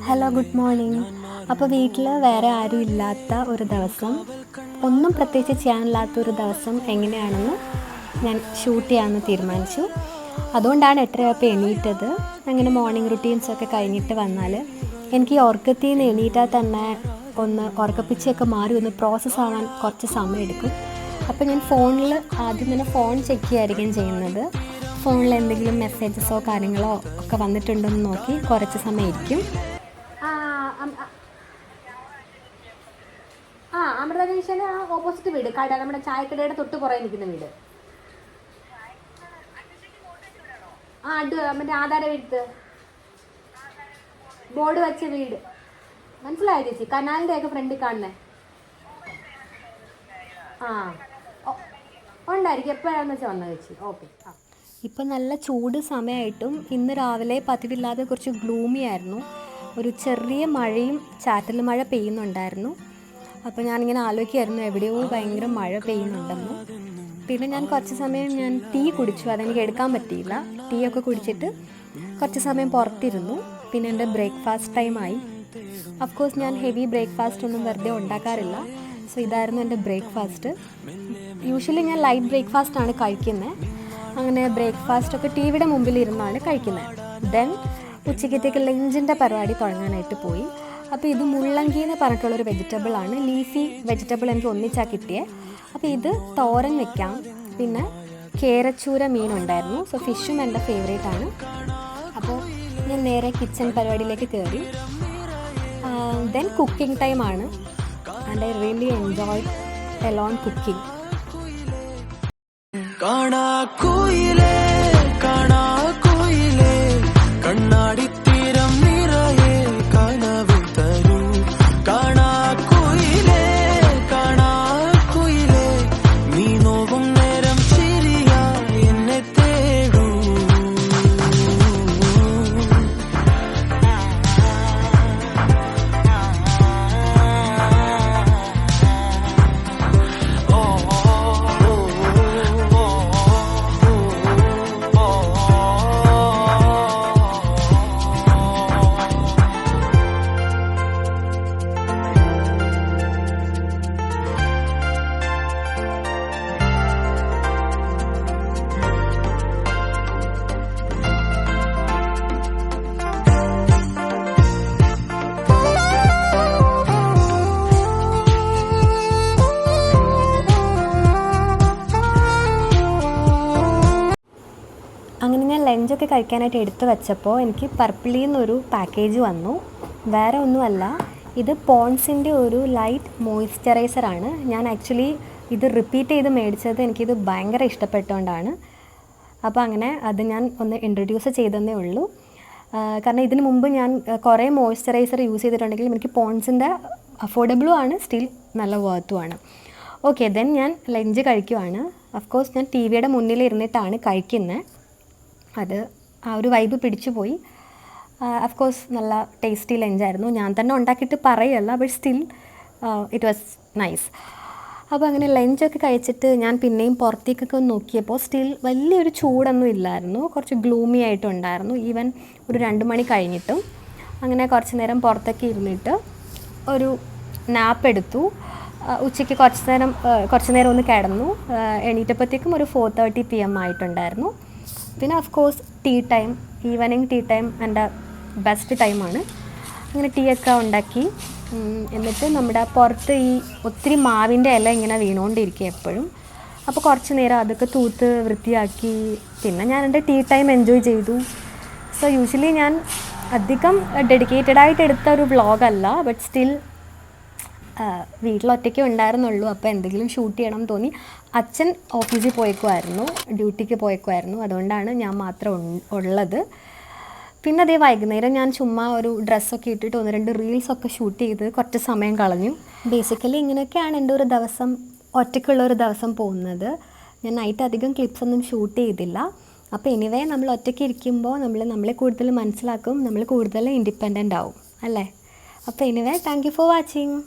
Hello, good morning. അപ്പോൾ വീട്ടിൽ വേറെ ആരും ഇല്ലാത്ത ഒരു ദിവസം, ഒന്നും പ്രത്യേകിച്ച് ചെയ്യാനില്ലാത്ത ഒരു ദിവസം എങ്ങനെയാണെന്ന് ഞാൻ ഷൂട്ട് ചെയ്യാമെന്ന് തീരുമാനിച്ചു. അതുകൊണ്ടാണ് 8:30 എണീറ്റത്. അങ്ങനെ മോർണിംഗ് റുട്ടീൻസൊക്കെ കഴിഞ്ഞിട്ട് വന്നാൽ എനിക്ക് ഈ ഉറക്കത്തിൽ നിന്ന് എണീറ്റാൽ തന്നെ ഒന്ന് ഉറക്കപ്പിച്ചൊക്കെ മാറി ഒന്ന് പ്രോസസ്സ് ആവാൻ കുറച്ച് സമയം എടുക്കും. അപ്പോൾ ഞാൻ ഫോണിൽ ആദ്യം തന്നെ ഫോൺ ചെക്ക് ചെയ്യുകയായിരിക്കും ചെയ്യുന്നത്. ഫോണിൽ എന്തെങ്കിലും മെസ്സേജസോ കാര്യങ്ങളോ ഒക്കെ വന്നിട്ടുണ്ടെന്ന് നോക്കി കുറച്ച് സമയം ഇരിക്കും. അമൃത ജംഗ്ഷന് ഓപ്പോസിറ്റ് വീട്, കട, നമ്മുടെ ചായക്കടയുടെ തൊട്ട് പുറകെ നിൽക്കുന്ന വീട്. മറ്റേ ആധാര വീട്, ബോർഡ് വെച്ച വീട് മനസ്സിലായോ ചേച്ചി? കനാലിൻ്റെ ഒക്കെ ഫ്രണ്ടിൽ കാണുന്നേ. ഉണ്ടായിരിക്കും, എപ്പോഴാണെന്ന് വെച്ചാൽ വന്നത് ചേച്ചി. ഓക്കെ. ഇപ്പം നല്ല ചൂട് സമയമായിട്ടും ഇന്ന് രാവിലെ പതിവില്ലാതെ കുറച്ച് ഗ്ലൂമി ആയിരുന്നു. ഒരു ചെറിയ മഴയും ചാറ്റൽ മഴ പെയ്യുന്നുണ്ടായിരുന്നു. അപ്പോൾ ഞാനിങ്ങനെ ആലോചിക്കുമായിരുന്നു എവിടെയോ ഭയങ്കര മഴ പെയ്യുന്നുണ്ടെന്ന്. പിന്നെ ഞാൻ കുറച്ച് സമയം ടീ കുടിച്ചു. അതെനിക്ക് എടുക്കാൻ പറ്റിയില്ല. ടീ ഒക്കെ കുടിച്ചിട്ട് കുറച്ച് സമയം പുറത്തിരുന്നു. പിന്നെ എൻ്റെ ബ്രേക്ക്ഫാസ്റ്റ് ടൈമായി. അഫ്കോഴ്സ് ഞാൻ ഹെവി ബ്രേക്ക്ഫാസ്റ്റ് ഒന്നും വെറുതെ ഉണ്ടാക്കാറില്ല. സോ ഇതായിരുന്നു എൻ്റെ ബ്രേക്ക്ഫാസ്റ്റ്. യൂഷ്വലി ഞാൻ ലൈറ്റ് ബ്രേക്ക്ഫാസ്റ്റാണ് കഴിക്കുന്നത്. അങ്ങനെ ബ്രേക്ക്ഫാസ്റ്റൊക്കെ ടി വിയുടെ മുമ്പിൽ ഇരുന്നാണ് കഴിക്കുന്നത്. ദെൻ ഉച്ചക്കത്തേക്ക് ലഞ്ചിൻ്റെ പരിപാടി തുടങ്ങാനായിട്ട് പോയി. അപ്പോൾ ഇത് മുള്ളങ്കി എന്ന് പറഞ്ഞിട്ടുള്ളൊരു വെജിറ്റബിളാണ്, ലീഫി വെജിറ്റബിൾ എനിക്ക് ഒന്നിച്ചാണ് കിട്ടിയത്. അപ്പോൾ ഇത് തോരൻ വെക്കാം. പിന്നെ കേരച്ചൂര മീനുണ്ടായിരുന്നു. സോ ഫിഷും എൻ്റെ ഫേവറേറ്റ് ആണ്. അപ്പോൾ ഞാൻ നേരെ കിച്ചൺ പരിപാടിയിലേക്ക് കയറി. ദെൻ കുക്കിംഗ് ടൈമാണ്. And I really enjoy alone cooking. കാണാ കോയിലേ കാണാ കോയിലേ കണ്ണാടി തീരം നിറയെ കനവ് തരൂ. കാണാ കോയിലേ നീ നോവും നേരം ചിരിയാ എന്നെ തേടൂ. അങ്ങനെ ഞാൻ ലഞ്ചൊക്കെ കഴിക്കാനായിട്ട് എടുത്തു വെച്ചപ്പോൾ എനിക്ക് പർപ്പിളിൽ നിന്നൊരു പാക്കേജ് വന്നു. വേറെ ഒന്നുമല്ല, ഇത് പോൺസിൻ്റെ ഒരു ലൈറ്റ് മോയ്സ്ചറൈസറാണ്. ഞാൻ ആക്ച്വലി ഇത് റിപ്പീറ്റ് ചെയ്ത് മേടിച്ചത് എനിക്കിത് ഭയങ്കര ഇഷ്ടപ്പെട്ടുകൊണ്ടാണ്. അപ്പോൾ അങ്ങനെ അത് ഞാൻ ഒന്ന് ഇൻട്രൊഡ്യൂസ് ചെയ്തതേ ഉള്ളൂ. കാരണം ഇതിന് മുമ്പ് ഞാൻ കുറേ മോയ്സ്ചറൈസർ യൂസ് ചെയ്തിട്ടുണ്ടെങ്കിലും എനിക്ക് പോൺസിൻ്റെ അഫോർഡബിളും ആണ്, സ്റ്റിൽ നല്ല വർത്തുമാണ്. ഓക്കെ, ദെൻ ഞാൻ ലഞ്ച് കഴിക്കുവാണ്. അഫ്കോഴ്സ് ഞാൻ ടി വിയുടെ മുന്നിൽ ഇരുന്നിട്ടാണ് കഴിക്കുന്നത്. അത് ആ ഒരു വൈബ് പിടിച്ചു പോയി. അഫ്കോഴ്സ് നല്ല ടേസ്റ്റി ലഞ്ചായിരുന്നു. ഞാൻ തന്നെ ഉണ്ടാക്കിയിട്ട് പറയല്ല, but still it was nice. അപ്പോൾ അങ്ങനെ ലഞ്ചൊക്കെ കഴിച്ചിട്ട് ഞാൻ പിന്നെയും പുറത്തേക്കൊക്കെ ഒന്ന് നോക്കിയപ്പോൾ സ്റ്റിൽ വലിയൊരു ചൂടൊന്നും ഇല്ലായിരുന്നു. കുറച്ച് ഗ്ലൂമി ആയിട്ടുണ്ടായിരുന്നു, ഈവൻ ഒരു 2 മണി കഴിഞ്ഞിട്ടും. അങ്ങനെ കുറച്ച് നേരം പുറത്തൊക്കെ ഇരുന്നിട്ട് ഒരു നാപ്പ് എടുത്തു. ഉച്ചയ്ക്ക് കുറച്ച് നേരം ഒന്ന് കിടന്നു. എണീറ്റപ്പോഴത്തേക്കും ഒരു 4:30 PM ആയിട്ടുണ്ടായിരുന്നു. പിന്നെ of course tea time, evening tea time എൻ്റെ ബെസ്റ്റ് ടൈമാണ്. അങ്ങനെ ടീ ഒക്കെ ഉണ്ടാക്കി. എന്നിട്ട് നമ്മുടെ പുറത്ത് ഈ ഒത്തിരി മാവിൻ്റെ ഇല ഇങ്ങനെ വീണുകൊണ്ടിരിക്കുക എപ്പോഴും. അപ്പോൾ കുറച്ച് നേരം അതൊക്കെ തൂത്ത് വൃത്തിയാക്കി. പിന്നെ ഞാൻ എൻ്റെ ടീ ടൈം എൻജോയ് ചെയ്തു. സോ യൂഷ്വലി ഞാൻ അധികം ഡെഡിക്കേറ്റഡായിട്ട് എടുത്ത ഒരു വ്ളോഗല്ല, ബട്ട് സ്റ്റിൽ വീട്ടിലൊറ്റയ്ക്ക് ഉണ്ടായിരുന്നുള്ളൂ. അപ്പോൾ എന്തെങ്കിലും ഷൂട്ട് ചെയ്യണം തോന്നി. അച്ഛൻ ഓഫീസിൽ പോയേക്കുമായിരുന്നു, ഡ്യൂട്ടിക്ക് പോയേക്കുമായിരുന്നു. അതുകൊണ്ടാണ് ഞാൻ മാത്രം ഉള്ളത്. പിന്നെ അതേ വൈകുന്നേരം ഞാൻ ചുമ്മാ ഒരു ഡ്രസ്സൊക്കെ ഇട്ടിട്ട് 1-2 റീൽസൊക്കെ ഷൂട്ട് ചെയ്ത് കുറച്ച് സമയം കളഞ്ഞു. ബേസിക്കലി ഇങ്ങനെയൊക്കെയാണ് എൻ്റെ ഒരു ദിവസം, ഒറ്റയ്ക്കുള്ളൊരു ദിവസം പോകുന്നത്. ഞാൻ നൈറ്റ് അധികം ക്ലിപ്സൊന്നും ഷൂട്ട് ചെയ്തില്ല. അപ്പോൾ എനിവേ നമ്മൾ ഒറ്റയ്ക്ക് ഇരിക്കുമ്പോൾ നമ്മളെ കൂടുതൽ മനസ്സിലാക്കും, നമ്മൾ കൂടുതൽ ഇൻഡിപെൻഡൻ്റ് ആവും അല്ലേ. അപ്പോൾ anyway thank you for watching.